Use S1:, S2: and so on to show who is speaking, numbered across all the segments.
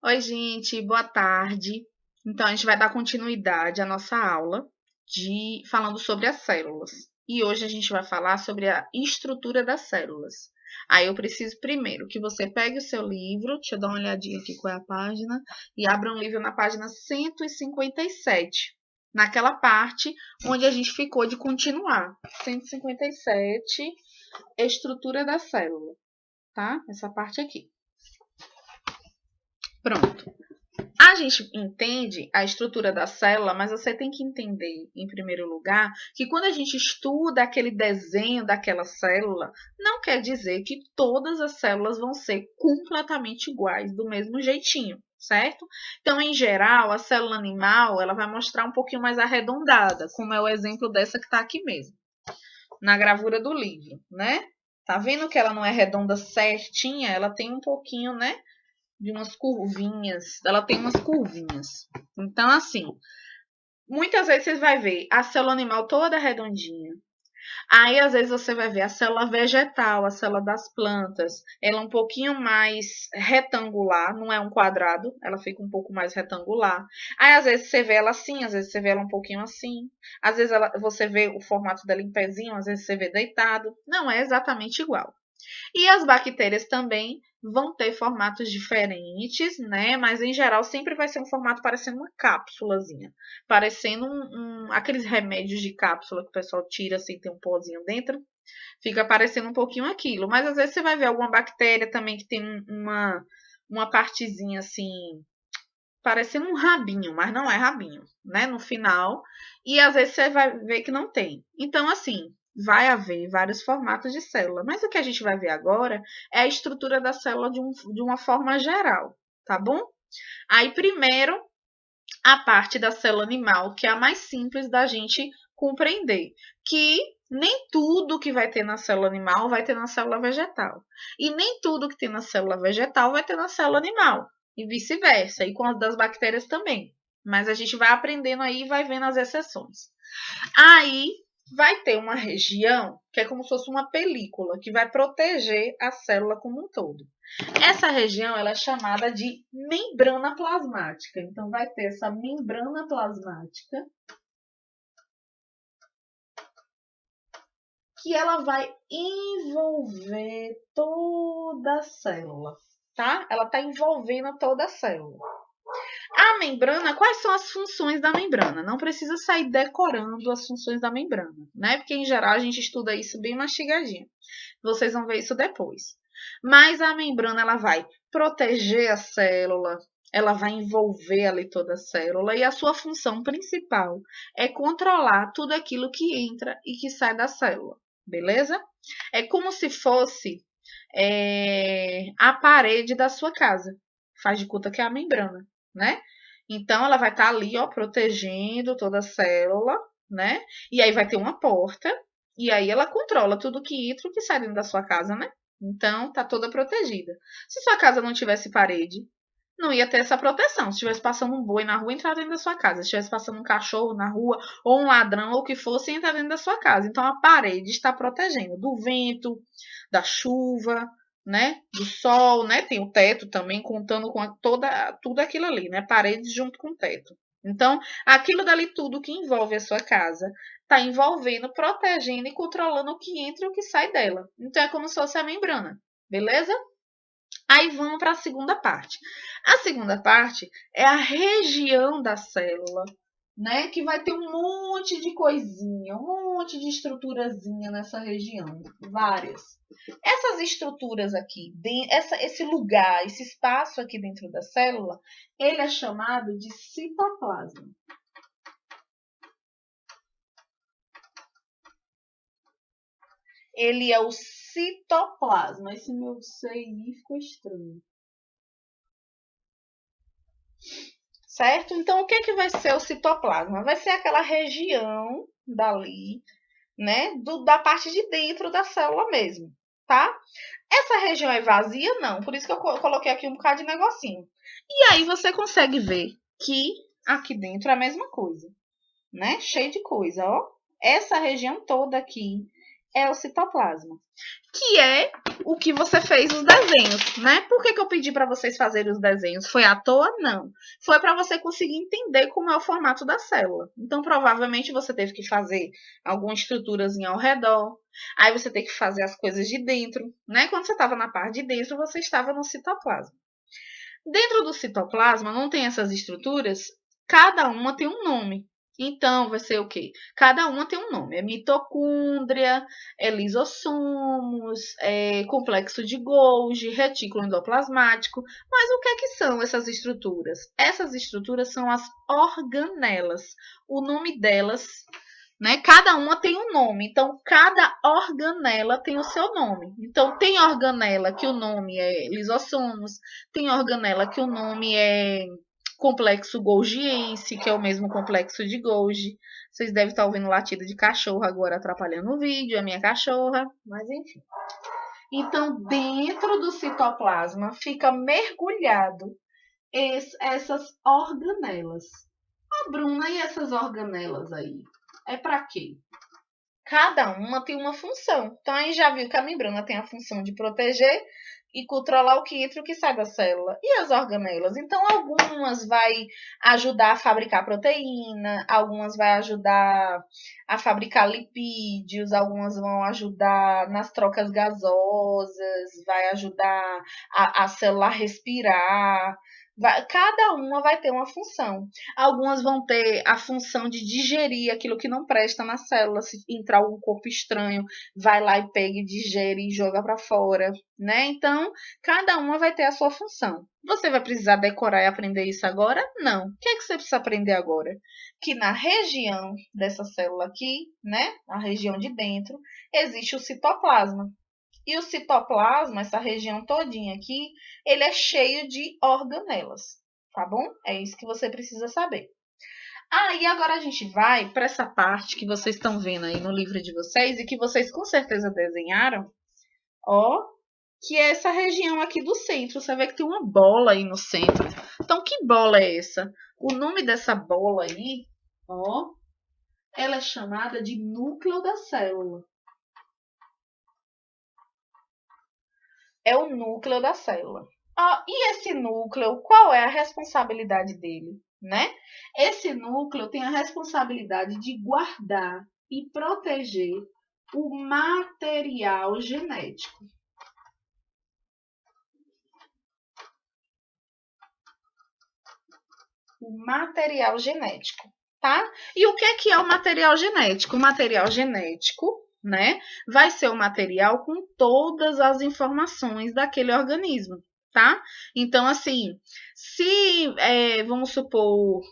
S1: Oi, gente, boa tarde. Então, a gente vai dar continuidade à nossa aula falando sobre as células. E hoje a gente vai falar sobre a estrutura das células. Aí eu preciso primeiro que você pegue o seu livro, deixa eu dar uma olhadinha aqui qual é a página, e abra um livro na página 157, naquela parte onde a gente ficou de continuar. 157, estrutura da célula, tá? Essa parte aqui. Pronto. A gente entende a estrutura da célula, mas você tem que entender, em primeiro lugar, que quando a gente estuda aquele desenho daquela célula, não quer dizer que todas as células vão ser completamente iguais, do mesmo jeitinho, certo? Então, em geral, a célula animal ela vai mostrar um pouquinho mais arredondada, como é o exemplo dessa que está aqui mesmo, na gravura do livro, né? Tá vendo que ela não é redonda certinha? Ela tem um pouquinho, né? De umas curvinhas. Ela tem umas curvinhas. Então, assim, muitas vezes você vai ver a célula animal toda redondinha. Aí, às vezes, você vai ver a célula vegetal, a célula das plantas. Ela é um pouquinho mais retangular, não é um quadrado, ela fica um pouco mais retangular. Aí, às vezes, você vê ela assim, às vezes, você vê ela um pouquinho assim. Às vezes, você vê o formato dela em pezinho, às vezes, você vê deitado. Não é exatamente igual. E as bactérias também vão ter formatos diferentes, né? Mas em geral sempre vai ser um formato parecendo uma cápsulazinha, parecendo aqueles remédios de cápsula que o pessoal tira assim, tem um pozinho dentro, fica parecendo um pouquinho aquilo. Mas às vezes você vai ver alguma bactéria também que tem uma partezinha assim, parecendo um rabinho, mas não é rabinho, né? No final. E às vezes você vai ver que não tem. Então, assim, vai haver vários formatos de célula. Mas o que a gente vai ver agora é a estrutura da célula de uma forma geral, tá bom? Aí, primeiro, a parte da célula animal, que é a mais simples da gente compreender, que nem tudo que vai ter na célula animal vai ter na célula vegetal. E nem tudo que tem na célula vegetal vai ter na célula animal. E vice-versa. E com as das bactérias também. Mas a gente vai aprendendo aí e vai vendo as exceções. Aí vai ter uma região que é como se fosse uma película que vai proteger a célula como um todo. Essa região ela é chamada de membrana plasmática. Então vai ter essa membrana plasmática que ela vai envolver toda a célula, tá? Ela está envolvendo toda a célula. A membrana, quais são as funções da membrana? Não precisa sair decorando as funções da membrana, né? Porque em geral a gente estuda isso bem mastigadinho. Vocês vão ver isso depois. Mas a membrana ela vai proteger a célula, ela vai envolver ali toda a célula e a sua função principal é controlar tudo aquilo que entra e que sai da célula, beleza? É como se fosse a parede da sua casa. Faz de conta que é a membrana, né? Então ela vai estar ali, ó, protegendo toda a célula, né? E aí vai ter uma porta e aí ela controla tudo que entra e que sai dentro da sua casa, né? Então tá toda protegida. Se sua casa não tivesse parede, não ia ter essa proteção. Se estivesse passando um boi na rua, entrar dentro da sua casa. Se estivesse passando um cachorro na rua, ou um ladrão, ou o que fosse, entrar dentro da sua casa. Então a parede está protegendo do vento, da chuva, né? Do sol, né? Tem o teto também, contando com tudo aquilo ali, né? Paredes junto com o teto. Então, aquilo dali tudo que envolve a sua casa está envolvendo, protegendo e controlando o que entra e o que sai dela. Então, é como se fosse a membrana, beleza? Aí vamos para a segunda parte. A segunda parte é a região da célula, né? Que vai ter um monte de coisinha, um monte de estruturazinha nessa região, várias. Essas estruturas aqui, esse lugar, esse espaço aqui dentro da célula, ele é chamado de citoplasma. Ele é o citoplasma. Esse meu CI ficou estranho. Certo? Então, o que vai ser o citoplasma? Vai ser aquela região dali, né? Da parte de dentro da célula mesmo, tá? Essa região é vazia? Não. Por isso que eu coloquei aqui um bocado de negocinho. E aí você consegue ver que aqui dentro é a mesma coisa, né? Cheio de coisa, ó. Essa região toda aqui é o citoplasma, que é o que você fez os desenhos, né? Por que eu pedi para vocês fazerem os desenhos? Foi à toa? Não. Foi para você conseguir entender como é o formato da célula. Então, provavelmente, você teve que fazer alguma estruturazinha ao redor. Aí você tem que fazer as coisas de dentro, né? Quando você estava na parte de dentro, você estava no citoplasma. Dentro do citoplasma não tem essas estruturas, cada uma tem um nome. Então, vai ser o quê? Cada uma tem um nome. É mitocôndria, é lisossomos, é complexo de Golgi, retículo endoplasmático. Mas o que é que são essas estruturas? Essas estruturas são as organelas. O nome delas, né? Cada uma tem um nome. Então, cada organela tem o seu nome. Então, tem organela que o nome é lisossomos, tem organela que o nome é complexo golgiense, que é o mesmo complexo de Golgi. Vocês devem estar ouvindo latido de cachorro agora atrapalhando o vídeo, a minha cachorra, mas enfim. Então, dentro do citoplasma fica mergulhado essas organelas. Ah, Bruna, e essas organelas aí? É para quê? Cada uma tem uma função. Então, aí já viu que a membrana tem a função de proteger e controlar o que entra e o que sai da célula. E as organelas? Então, algumas vai ajudar a fabricar proteína, algumas vai ajudar a fabricar lipídios, algumas vão ajudar nas trocas gasosas, vai ajudar a célula a respirar. Cada uma vai ter uma função. Algumas vão ter a função de digerir aquilo que não presta na célula. Se entrar algum corpo estranho, vai lá e pega e digere e joga para fora, né? Então, cada uma vai ter a sua função. Você vai precisar decorar e aprender isso agora? Não. O que é que você precisa aprender agora? Que na região dessa célula aqui, né? Na região de dentro, existe o citoplasma. E o citoplasma, essa região todinha aqui, ele é cheio de organelas, tá bom? É isso que você precisa saber. E agora a gente vai para essa parte que vocês estão vendo aí no livro de vocês e que vocês com certeza desenharam, ó, que é essa região aqui do centro. Você vê que tem uma bola aí no centro. Então, que bola é essa? O nome dessa bola aí, ó, ela é chamada de núcleo da célula. É o núcleo da célula. E esse núcleo, qual é a responsabilidade dele, né? Esse núcleo tem a responsabilidade de guardar e proteger o material genético. O material genético, tá? E o que é o material genético? O material genético, né, vai ser o material com todas as informações daquele organismo, tá? Então, assim, se, vamos supor,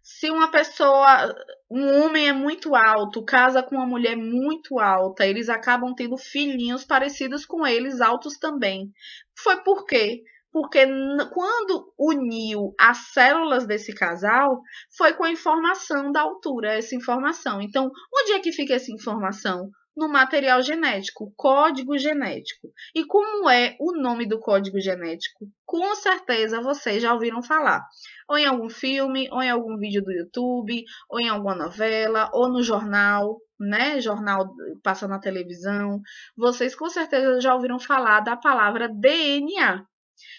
S1: se uma pessoa, um homem é muito alto, casa com uma mulher muito alta, eles acabam tendo filhinhos parecidos com eles, altos também. Foi por quê? Porque quando uniu as células desse casal, foi com a informação da altura, essa informação. Então, onde é que fica essa informação? No material genético, código genético. E como é o nome do código genético? Com certeza vocês já ouviram falar. Ou em algum filme, ou em algum vídeo do YouTube, ou em alguma novela, ou no jornal, né? Jornal passa na televisão. Vocês com certeza já ouviram falar da palavra DNA.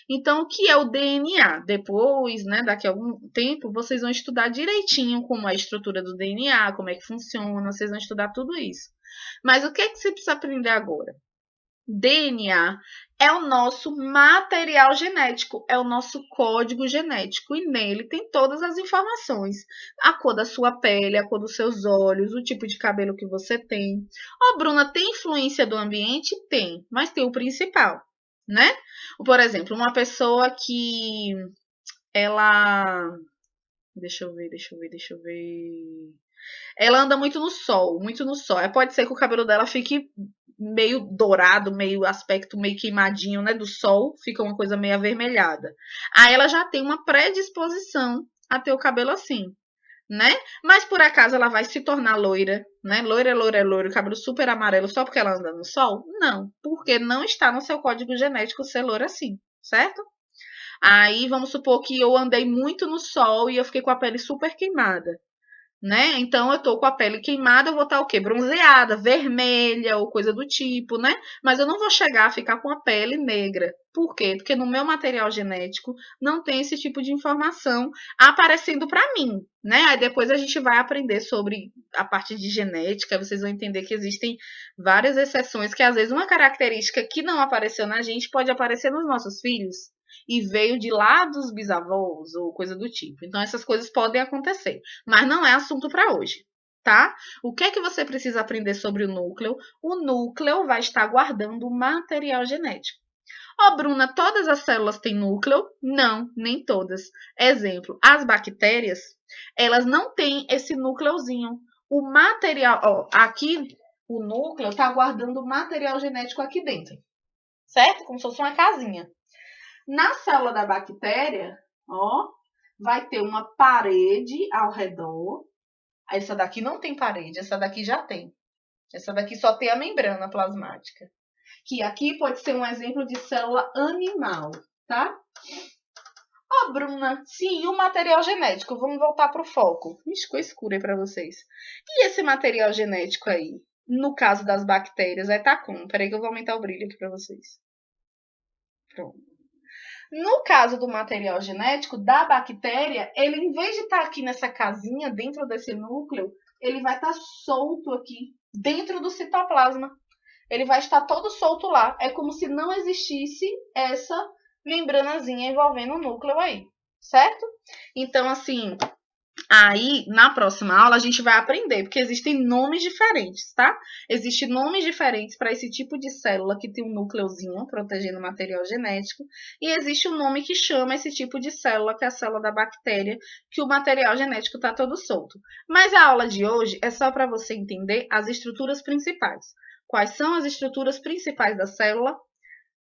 S1: Então, o que é o DNA? Depois, né, daqui a algum tempo, vocês vão estudar direitinho como é a estrutura do DNA, como é que funciona, vocês vão estudar tudo isso. Mas o que é que você precisa aprender agora? DNA é o nosso material genético, é o nosso código genético e nele tem todas as informações. A cor da sua pele, a cor dos seus olhos, o tipo de cabelo que você tem. Bruna, tem influência do ambiente? Tem, mas tem o principal, né? Por exemplo, uma pessoa que ela... Deixa eu ver. Ela anda muito no sol, muito no sol. Pode ser que o cabelo dela fique meio dourado, meio aspecto meio queimadinho, né, do sol, fica uma coisa meio avermelhada. Aí ela já tem uma predisposição a ter o cabelo assim, né? Mas por acaso ela vai se tornar loira, né? Loira, cabelo super amarelo só porque ela anda no sol? Não, porque não está no seu código genético ser loira assim, certo? Aí vamos supor que eu andei muito no sol e eu fiquei com a pele super queimada. né? Então, eu tô com a pele queimada, eu vou estar o quê? Bronzeada, vermelha ou coisa do tipo, né? Mas eu não vou chegar a ficar com a pele negra. Por quê? Porque no meu material genético não tem esse tipo de informação aparecendo para mim, né? Aí depois a gente vai aprender sobre a parte de genética, vocês vão entender que existem várias exceções, que às vezes uma característica que não apareceu na gente pode aparecer nos nossos filhos e veio de lá dos bisavós ou coisa do tipo. Então essas coisas podem acontecer, mas não é assunto para hoje, tá? O que é que você precisa aprender sobre o núcleo? O núcleo vai estar guardando o material genético. Ó, Bruna, todas as células têm núcleo? Não, nem todas. Exemplo, as bactérias, elas não têm esse núcleozinho. O material, ó, aqui o núcleo está guardando o material genético aqui dentro, certo? Como se fosse uma casinha. Na célula da bactéria, ó, vai ter uma parede ao redor. Essa daqui não tem parede, essa daqui já tem. Essa daqui só tem a membrana plasmática. Que aqui pode ser um exemplo de célula animal, tá? Ó, Bruna, sim, e o material genético? Vamos voltar para o foco. Ixi, ficou escuro aí para vocês. E esse material genético aí? No caso das bactérias, vai estar como? Peraí que eu vou aumentar o brilho aqui para vocês. Pronto. No caso do material genético da bactéria, ele, em vez de estar aqui nessa casinha, dentro desse núcleo, ele vai estar solto aqui, dentro do citoplasma. Ele vai estar todo solto lá. É como se não existisse essa membranazinha envolvendo o núcleo aí, certo? Então, assim, aí, na próxima aula, a gente vai aprender, porque existem nomes diferentes, tá? Existem nomes diferentes para esse tipo de célula que tem um núcleozinho protegendo o material genético, e existe um nome que chama esse tipo de célula, que é a célula da bactéria, que o material genético está todo solto. Mas a aula de hoje é só para você entender as estruturas principais. Quais são as estruturas principais da célula?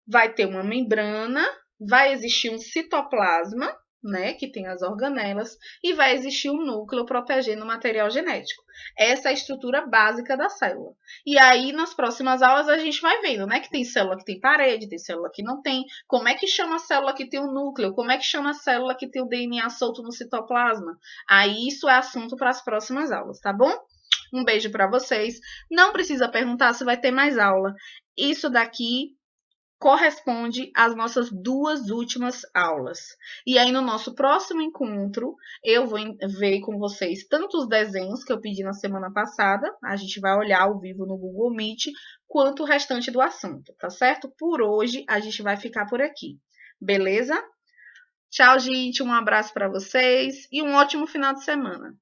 S1: Vai ter uma membrana, vai existir um citoplasma, né, que tem as organelas, e vai existir um núcleo protegendo o material genético. Essa é a estrutura básica da célula. E aí, nas próximas aulas, a gente vai vendo, né, que tem célula que tem parede, tem célula que não tem. Como é que chama a célula que tem o núcleo? Como é que chama a célula que tem o DNA solto no citoplasma? Aí, isso é assunto para as próximas aulas, tá bom? Um beijo para vocês. Não precisa perguntar se vai ter mais aula. Isso daqui corresponde às nossas duas últimas aulas. E aí, no nosso próximo encontro, eu vou ver com vocês tanto os desenhos que eu pedi na semana passada, a gente vai olhar ao vivo no Google Meet, quanto o restante do assunto, tá certo? Por hoje, a gente vai ficar por aqui. Beleza? Tchau, gente. Um abraço para vocês e um ótimo final de semana.